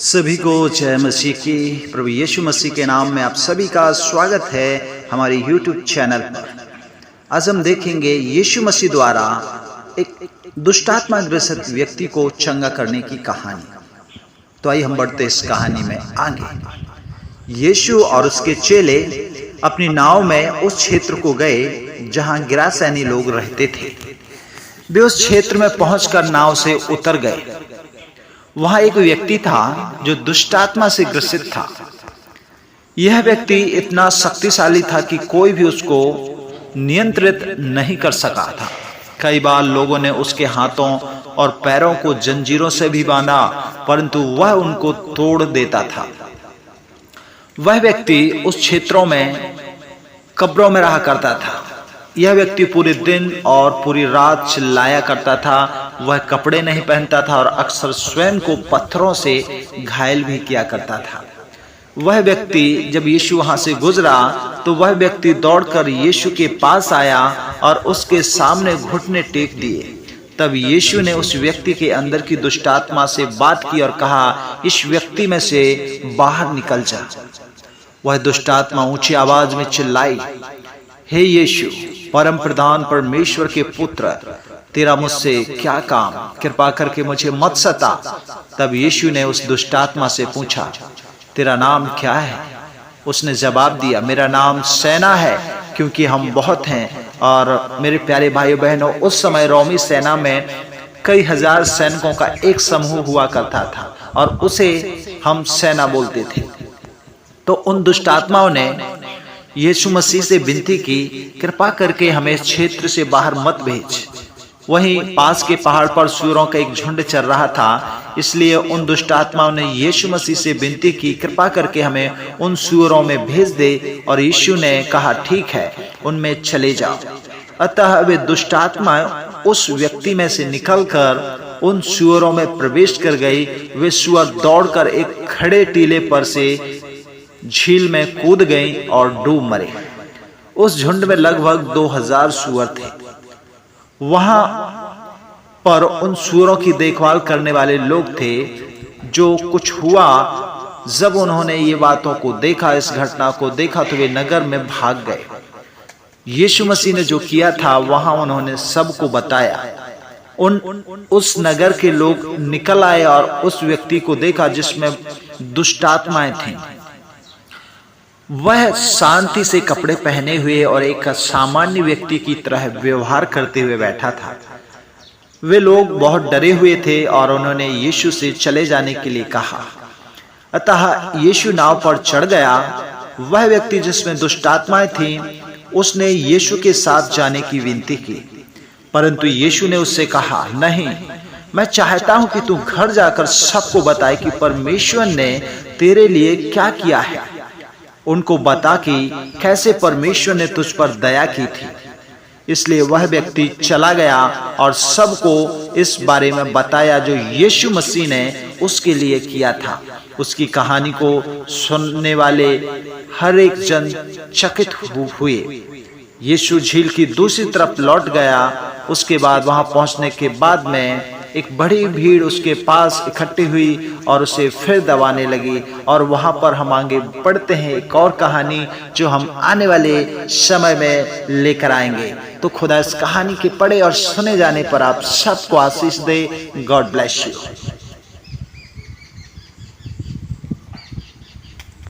सभी को जय मसीह की। प्रभु यीशु मसीह के नाम में आप सभी का स्वागत है हमारे YouTube चैनल पर। आज हम देखेंगे यीशु मसीह द्वारा एक दुष्टात्मा ग्रसित व्यक्ति को चंगा करने की कहानी। तो आइए हम बढ़ते इस कहानी में आगे। यीशु और उसके चेले अपनी नाव में उस क्षेत्र को गए जहां गिरासैनी लोग रहते थे। वे उस क्षेत्र में पहुंचकर नाव से उतर गए। वहां एक व्यक्ति था जो दुष्टात्मा से ग्रसित था। यह व्यक्ति इतना शक्तिशाली था कि कोई भी उसको नियंत्रित नहीं कर सका था। कई बार लोगों ने उसके हाथों और पैरों को जंजीरों से भी बांधा, परंतु वह उनको तोड़ देता था। वह व्यक्ति उस क्षेत्रों में कब्रों में रहा करता था। यह व्यक्ति पूरे दिन और पूरी रात चिल्लाया करता था। वह कपड़े नहीं पहनता था और अक्सर स्वयं को पत्थरों से घायल भी किया करता था। वह व्यक्ति जब यीशु वहां से गुजरा तो वह व्यक्ति दौड़कर यीशु के पास आया और उसके सामने घुटने टेक दिए। तब यीशु ने उस व्यक्ति के अंदर की दुष्टात्मा से बात की और कहा, इस व्यक्ति में से बाहर निकल जा। वह दुष्टात्मा ऊंची आवाज में चिल्लाई, हे यीशु, परम प्रधान परमेश्वर के पुत्र, तेरा मुझसे क्या काम? कृपा करके मुझे मत सता। तब यीशु ने उस दुष्टात्मा से पूछा, तेरा नाम क्या है? उसने जवाब दिया, मेरा नाम सेना है, क्योंकि हम बहुत हैं। और मेरे प्यारे भाइयों बहनों, उस समय रोमी सेना में कई हजार सैनिकों का एक समूह हुआ करता था और उसे हम सेना बोलते थे। तो उन दुष्टात्माओं ने यीशु मसीह से विनती की, कृपा करके हमें इस क्षेत्र से बाहर मत भेज। वहीं पास के पहाड़ पर सूअरों का एक झुंड चल रहा था, इसलिए उन दुष्टात्माओं ने यीशु मसीह से विनती की, कृपा करके हमें उन सूअरों में भेज दे। और यीशु ने कहा, ठीक है, उनमें चले जाओ। अतः वे दुष्टात्मा उस व्यक्ति में से निकलकर उन सूअरों में प्रवेश कर गई। वे सूअर दौड़कर एक खड़े टीले पर से झील में कूद गई और डूब मरे। उस झुंड में लगभग 2000 सूअर थे। वहां पर उन सूअरों की देखभाल करने वाले लोग थे। जो कुछ हुआ, जब उन्होंने ये बातों को देखा, इस घटना को देखा, तो वे नगर में भाग गए। यीशु मसीह ने जो किया था वहां उन्होंने सबको बताया। उस नगर के लोग निकल आए और उस व्यक्ति को देखा जिसमें दुष्टात्माएं थीं। वह शांति से कपड़े पहने हुए और एक सामान्य व्यक्ति की तरह व्यवहार करते हुए बैठा था। वे लोग बहुत डरे हुए थे और उन्होंने यीशु से चले जाने के लिए कहा। अतः यीशु नाव पर चढ़ गया। वह व्यक्ति जिसमें दुष्टात्माएं थीं, उसने यीशु के साथ जाने की विनती की, परंतु यीशु ने उससे कहा, नहीं, मैं चाहता हूं कि तू घर जाकर सबको बताए कि परमेश्वर ने तेरे लिए क्या किया है। उनको बता कि कैसे परमेश्वर ने तुझ पर दया की थी। इसलिए वह व्यक्ति चला गया और सबको इस बारे में बताया जो यीशु मसीह ने उसके लिए किया था। उसकी कहानी को सुनने वाले हर एक जन चकित हुए। यीशु झील की दूसरी तरफ लौट गया। उसके बाद वहां पहुंचने के बाद में एक बड़ी भीड़ उसके पास इकट्ठी हुई और उसे फिर दबाने लगी। और वहां पर हम आगे बढ़ते हैं एक और कहानी जो हम आने वाले समय में लेकर आएंगे। तो खुदा इस कहानी के पढ़े और सुने जाने पर आप सबको आशीष दे। God bless you.